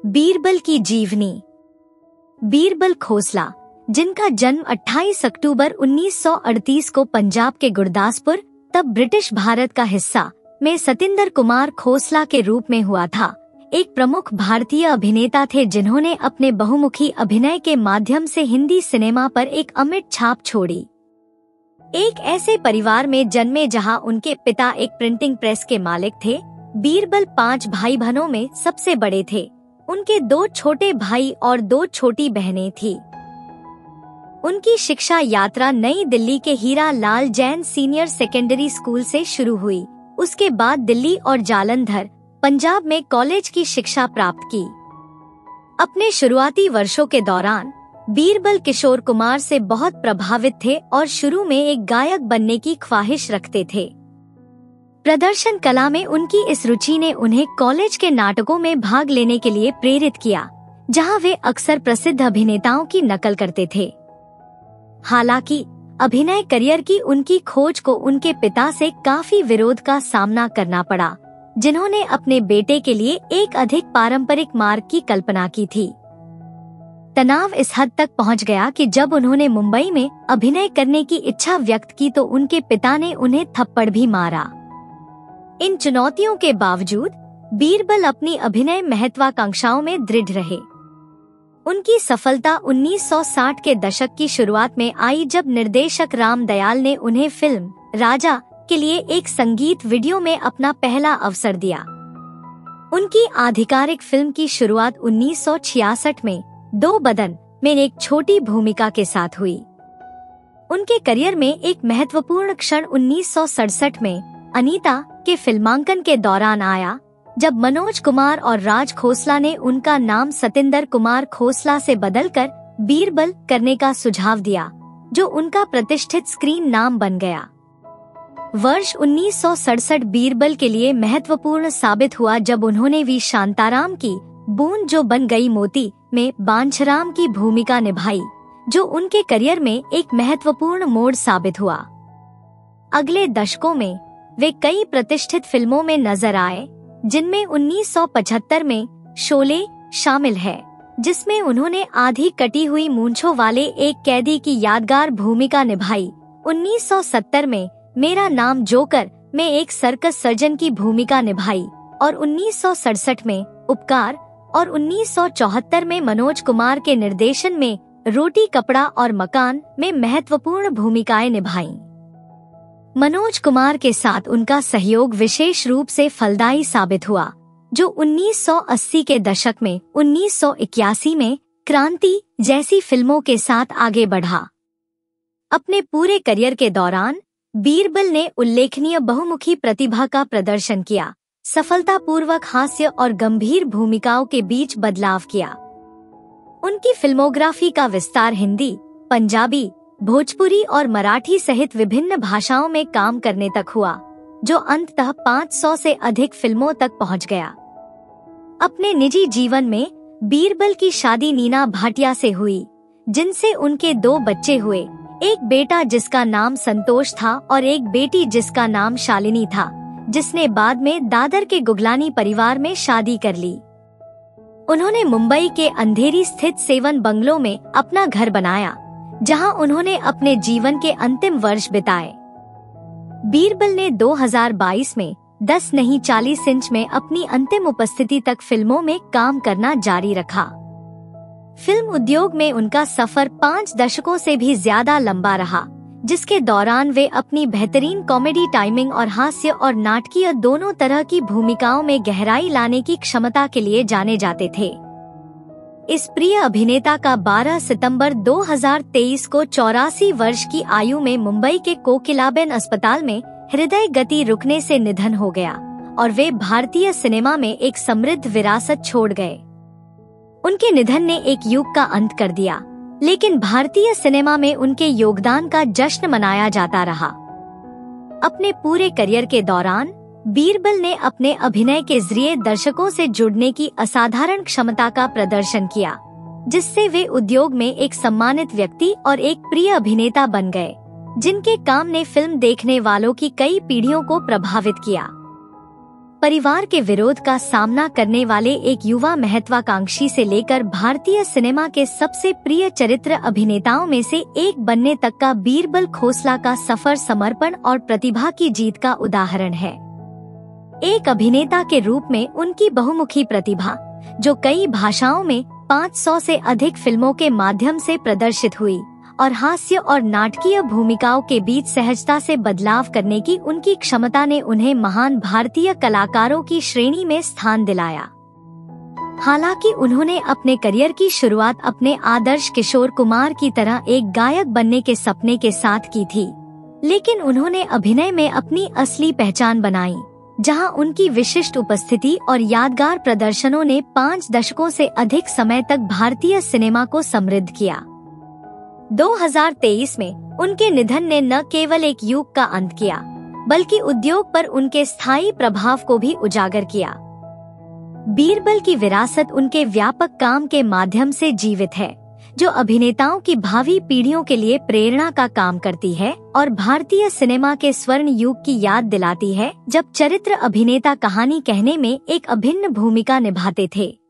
बीरबल की जीवनी। बीरबल खोसला, जिनका जन्म 28 अक्टूबर 1938 को पंजाब के गुरदासपुर, तब ब्रिटिश भारत का हिस्सा, में सतिंदर कुमार खोसला के रूप में हुआ था, एक प्रमुख भारतीय अभिनेता थे जिन्होंने अपने बहुमुखी अभिनय के माध्यम से हिंदी सिनेमा पर एक अमिट छाप छोड़ी। एक ऐसे परिवार में जन्मे जहां उनके पिता एक प्रिंटिंग प्रेस के मालिक थे। बीरबल 5 भाई बहनों में सबसे बड़े थे। उनके 2 छोटे भाई और 2 छोटी बहनें थीं। उनकी शिक्षा यात्रा नई दिल्ली के Hira Lal Jain senior secondary school से शुरू हुई। उसके बाद दिल्ली और जालंधर, पंजाब में कॉलेज की शिक्षा प्राप्त की। अपने शुरुआती वर्षों के दौरान बीरबल किशोर कुमार से बहुत प्रभावित थे और शुरू में एक गायक बनने की ख्वाहिश रखते थे। प्रदर्शन कला में उनकी इस रुचि ने उन्हें कॉलेज के नाटकों में भाग लेने के लिए प्रेरित किया, जहां वे अक्सर प्रसिद्ध अभिनेताओं की नकल करते थे। हालांकि अभिनय करियर की उनकी खोज को उनके पिता से काफी विरोध का सामना करना पड़ा, जिन्होंने अपने बेटे के लिए एक अधिक पारंपरिक मार्ग की कल्पना की थी। तनाव इस हद तक पहुंच गया कि जब उन्होंने मुंबई में अभिनय करने की इच्छा व्यक्त की तो उनके पिता ने उन्हें थप्पड़ भी मारा। इन चुनौतियों के बावजूद बीरबल अपनी अभिनय महत्वाकांक्षाओं में दृढ़ रहे। उनकी सफलता 1960 के दशक की शुरुआत में आई, जब निर्देशक राम दयाल ने उन्हें फिल्म राजा के लिए एक संगीत वीडियो में अपना पहला अवसर दिया। उनकी आधिकारिक फिल्म की शुरुआत 1966 में दो बदन में एक छोटी भूमिका के साथ हुई। उनके करियर में एक महत्वपूर्ण क्षण 1967 में अनीता के फिल्मांकन के दौरान आया, जब मनोज कुमार और राज खोसला ने उनका नाम सतिंदर कुमार खोसला से बदलकर बीरबल करने का सुझाव दिया, जो उनका प्रतिष्ठित स्क्रीन नाम बन गया। वर्ष 1967 बीरबल के लिए महत्वपूर्ण साबित हुआ जब उन्होंने वी शांताराम की बूंद जो बन गई मोती में बांछराम की भूमिका निभाई, जो उनके करियर में एक महत्वपूर्ण मोड़ साबित हुआ। अगले दशकों में वे कई प्रतिष्ठित फिल्मों में नजर आए, जिनमें 1975 में शोले शामिल है, जिसमें उन्होंने आधी कटी हुई मूंछों वाले एक कैदी की यादगार भूमिका निभाई। 1970 में मेरा नाम जोकर में एक सर्कस सर्जन की भूमिका निभाई और 1967 में उपकार और 1974 में मनोज कुमार के निर्देशन में रोटी कपड़ा और मकान में महत्वपूर्ण भूमिकाएं निभाईं। मनोज कुमार के साथ उनका सहयोग विशेष रूप से फलदायी साबित हुआ, जो 1980 के दशक में 1981 में क्रांति जैसी फिल्मों के साथ आगे बढ़ा। अपने पूरे करियर के दौरान बीरबल ने उल्लेखनीय बहुमुखी प्रतिभा का प्रदर्शन किया, सफलतापूर्वक हास्य और गंभीर भूमिकाओं के बीच बदलाव किया। उनकी फिल्मोग्राफी का विस्तार हिंदी, पंजाबी, भोजपुरी और मराठी सहित विभिन्न भाषाओं में काम करने तक हुआ, जो अंततः 500 से अधिक फिल्मों तक पहुंच गया। अपने निजी जीवन में बीरबल की शादी नीना भाटिया से हुई, जिनसे उनके 2 बच्चे हुए, एक बेटा जिसका नाम संतोष था और एक बेटी जिसका नाम शालिनी था, जिसने बाद में दादर के गुगलानी परिवार में शादी कर ली। उन्होंने मुंबई के अंधेरी स्थित सेवन बंगलो में अपना घर बनाया, जहां उन्होंने अपने जीवन के अंतिम वर्ष बिताए। बीरबल ने 2022 में 10 नहीं 40 इंच में अपनी अंतिम उपस्थिति तक फिल्मों में काम करना जारी रखा। फिल्म उद्योग में उनका सफर 5 दशकों से भी ज्यादा लंबा रहा, जिसके दौरान वे अपनी बेहतरीन कॉमेडी टाइमिंग और हास्य और नाटकीय दोनों तरह की भूमिकाओं में गहराई लाने की क्षमता के लिए जाने जाते थे। इस प्रिय अभिनेता का 12 सितंबर 2023 को 84 वर्ष की आयु में मुंबई के कोकिलाबेन अस्पताल में हृदय गति रुकने से निधन हो गया और वे भारतीय सिनेमा में एक समृद्ध विरासत छोड़ गए। उनके निधन ने एक युग का अंत कर दिया, लेकिन भारतीय सिनेमा में उनके योगदान का जश्न मनाया जाता रहा। अपने पूरे करियर के दौरान बीरबल ने अपने अभिनय के जरिए दर्शकों से जुड़ने की असाधारण क्षमता का प्रदर्शन किया, जिससे वे उद्योग में एक सम्मानित व्यक्ति और एक प्रिय अभिनेता बन गए, जिनके काम ने फिल्म देखने वालों की कई पीढ़ियों को प्रभावित किया। परिवार के विरोध का सामना करने वाले एक युवा महत्वाकांक्षी से लेकर भारतीय सिनेमा के सबसे प्रिय चरित्र अभिनेताओं में से एक बनने तक का बीरबल खोसला का सफर समर्पण और प्रतिभा की जीत का उदाहरण है। एक अभिनेता के रूप में उनकी बहुमुखी प्रतिभा, जो कई भाषाओं में 500 से अधिक फिल्मों के माध्यम से प्रदर्शित हुई, और हास्य और नाटकीय भूमिकाओं के बीच सहजता से बदलाव करने की उनकी क्षमता ने उन्हें महान भारतीय कलाकारों की श्रेणी में स्थान दिलाया। हालांकि उन्होंने अपने करियर की शुरुआत अपने आदर्श किशोर कुमार की तरह एक गायक बनने के सपने के साथ की थी, लेकिन उन्होंने अभिनय में अपनी असली पहचान बनाई, जहां उनकी विशिष्ट उपस्थिति और यादगार प्रदर्शनों ने 5 दशकों से अधिक समय तक भारतीय सिनेमा को समृद्ध किया। 2023 में उनके निधन ने न केवल एक युग का अंत किया, बल्कि उद्योग पर उनके स्थायी प्रभाव को भी उजागर किया। बीरबल की विरासत उनके व्यापक काम के माध्यम से जीवित है, जो अभिनेताओं की भावी पीढ़ियों के लिए प्रेरणा का काम करती है और भारतीय सिनेमा के स्वर्ण युग की याद दिलाती है, जब चरित्र अभिनेता कहानी कहने में एक अभिन्न भूमिका निभाते थे।